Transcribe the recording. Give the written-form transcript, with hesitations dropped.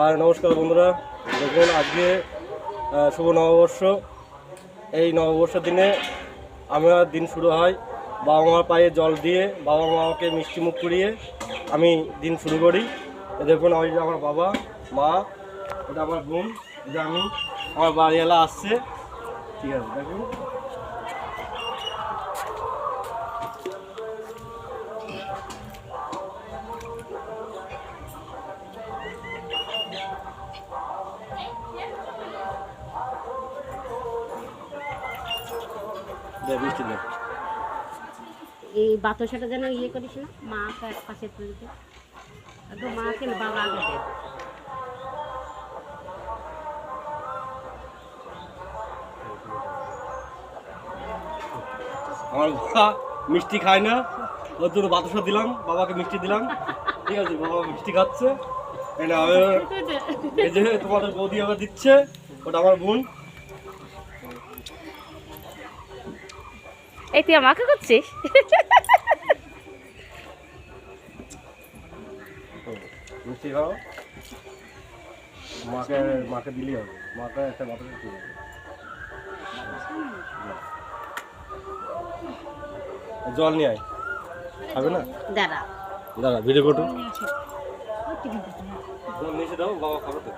আর নমস্কার বন্ধুরা, দেখুন আজকে শুভ নববর্ষ। এই নববর্ষের দিনে আমার দিন শুরু হয় বাবা মার পায়ে জল দিয়ে, বাবা মাকে মিষ্টি মুখ করিয়ে আমি দিন শুরু করি। দেখুন ওই যে আমার বাবা মা, এটা আমার বোন, এটা আমি, আমার বাড়িওয়ালা আসছে। ঠিক আছে, দেখুন মিষ্টি দেখ। এই বাতাসাটা যেন ইয়ে করিস না, মাকে এক পাশে তুলে দে। একদম মাকে না, বাবা আগে দে। আমার বাবা মিষ্টি খায় না, ওর জন্য বাতাসা দিলাম, বাবাকে মিষ্টি দিলাম। ঠিক আছে, বাবা মিষ্টি খাচ্ছে। এই যে তোমাদের বৌদি আবার দিচ্ছে, ওটা আমার বোন। এই তুই আমাকে করছিস? মিষ্টি খাও, মাকে মাকে দিলেই হবে, মাকে একটা বাতাসা দিয়ে দেবে। জল নিয়ে আয়, খাবে না? দাঁড়া দাঁড়া, ভিডিও করো। জল নিয়ে এসে দাও, বাবা খাবে তো।